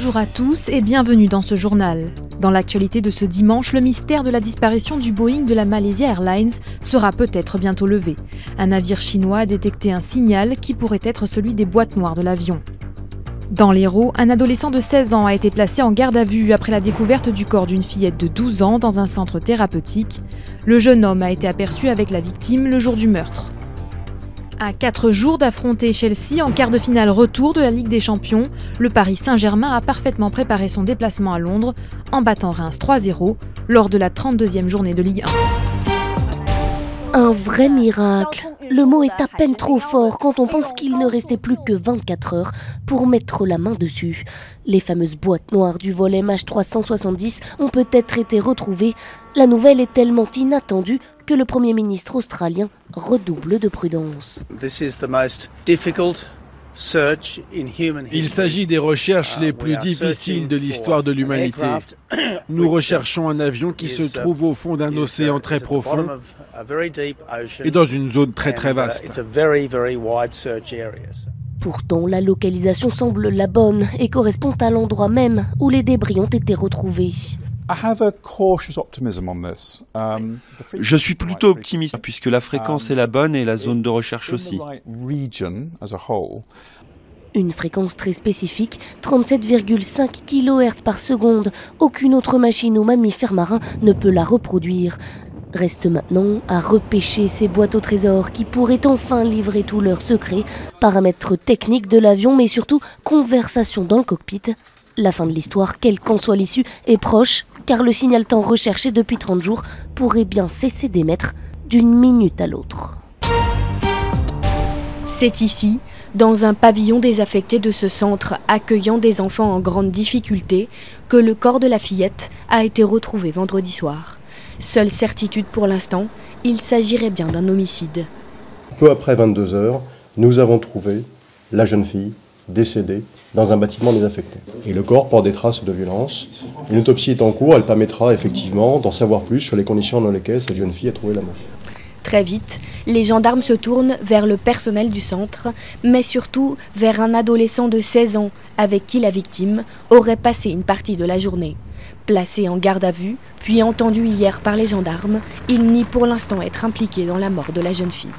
Bonjour à tous et bienvenue dans ce journal. Dans l'actualité de ce dimanche, le mystère de la disparition du Boeing de la Malaysia Airlines sera peut-être bientôt levé. Un navire chinois a détecté un signal qui pourrait être celui des boîtes noires de l'avion. Dans l'Hérault, un adolescent de 16 ans a été placé en garde à vue après la découverte du corps d'une fillette de 12 ans dans un centre thérapeutique. Le jeune homme a été aperçu avec la victime le jour du meurtre. À 4 jours d'affronter Chelsea en quart de finale retour de la Ligue des Champions, le Paris Saint-Germain a parfaitement préparé son déplacement à Londres en battant Reims 3-0 lors de la 32e journée de Ligue 1. Un vrai miracle. Le mot est à peine trop fort quand on pense qu'il ne restait plus que 24 heures pour mettre la main dessus. Les fameuses boîtes noires du vol MH370 ont peut-être été retrouvées. La nouvelle est tellement inattendue que le Premier ministre australien redouble de prudence. Il s'agit des recherches les plus difficiles de l'histoire de l'humanité. Nous recherchons un avion qui se trouve au fond d'un océan très profond et dans une zone très vaste. Pourtant, la localisation semble la bonne et correspond à l'endroit même où les débris ont été retrouvés. Je suis plutôt optimiste puisque la fréquence est la bonne et la zone de recherche aussi. Une fréquence très spécifique, 37,5 kHz par seconde. Aucune autre machine ou mammifère marin ne peut la reproduire. Reste maintenant à repêcher ces boîtes au trésor qui pourraient enfin livrer tous leurs secrets, paramètres techniques de l'avion mais surtout conversation dans le cockpit. La fin de l'histoire, quelle qu'en soit l'issue, est proche, car le signal tant recherché depuis 30 jours pourrait bien cesser d'émettre d'une minute à l'autre. C'est ici, dans un pavillon désaffecté de ce centre accueillant des enfants en grande difficulté, que le corps de la fillette a été retrouvé vendredi soir. Seule certitude pour l'instant, il s'agirait bien d'un homicide. Peu après 22 heures, nous avons trouvé la jeune fille décédée dans un bâtiment désaffecté. Et le corps porte des traces de violence. Une autopsie est en cours, elle permettra effectivement d'en savoir plus sur les conditions dans lesquelles cette jeune fille a trouvé la mort. Très vite, les gendarmes se tournent vers le personnel du centre, mais surtout vers un adolescent de 16 ans avec qui la victime aurait passé une partie de la journée. Placé en garde à vue, puis entendu hier par les gendarmes, il nie pour l'instant être impliqué dans la mort de la jeune fille.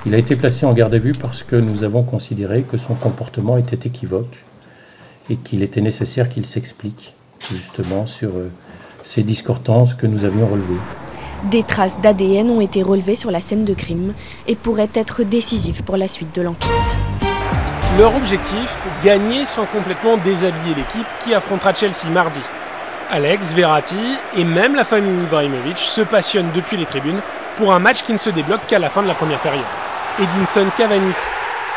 Il a été placé en garde à vue parce que nous avons considéré que son comportement était équivoque et qu'il était nécessaire qu'il s'explique justement sur ces discordances que nous avions relevées. Des traces d'ADN ont été relevées sur la scène de crime et pourraient être décisives pour la suite de l'enquête. Leur objectif, gagner sans complètement déshabiller l'équipe qui affrontera Chelsea mardi. Alex, Verratti et même la famille Ibrahimovic se passionnent depuis les tribunes pour un match qui ne se débloque qu'à la fin de la première période. Edinson Cavani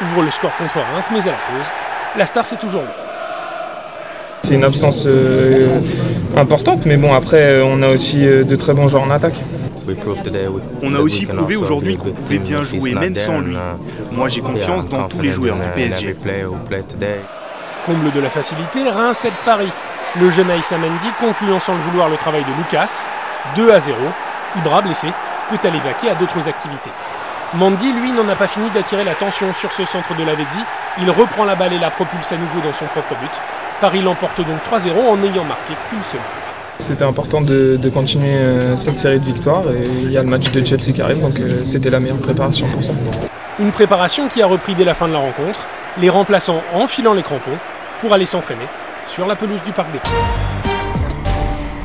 ouvre le score contre Reims, mais à la pause, la star c'est toujours lui. C'est une absence importante, mais bon, après, on a aussi de très bons joueurs en attaque. On a aussi prouvé aujourd'hui qu'on pouvait bien jouer, même sans lui. Moi, j'ai confiance dans tous les joueurs du PSG. Comble de la facilité, Reims aide Paris. Le jeune Aïssa Mendy concluant sans le vouloir le travail de Lucas. 2-0. Ibra, blessé, peut aller vaquer à d'autres activités. Mendy, lui, n'en a pas fini d'attirer l'attention sur ce centre de Lavezzi. Il reprend la balle et la propulse à nouveau dans son propre but. Paris l'emporte donc 3-0 en n'ayant marqué qu'une seule fois. C'était important de continuer cette série de victoires et il y a le match de Chelsea qui arrive, donc c'était la meilleure préparation pour ça. Une préparation qui a repris dès la fin de la rencontre, les remplaçants enfilant les crampons pour aller s'entraîner sur la pelouse du Parc des Princes.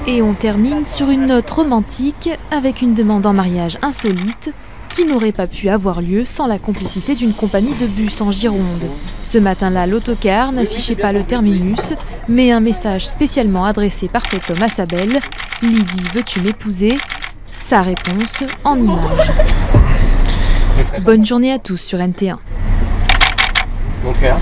Et on termine sur une note romantique avec une demande en mariage insolite qui n'aurait pas pu avoir lieu sans la complicité d'une compagnie de bus en Gironde. Ce matin-là, l'autocar n'affichait pas le terminus, mais un message spécialement adressé par cet homme à sa belle. « Lydie, veux-tu m'épouser ?» Sa réponse en images. Bonne journée à tous sur NT1. Mon cœur.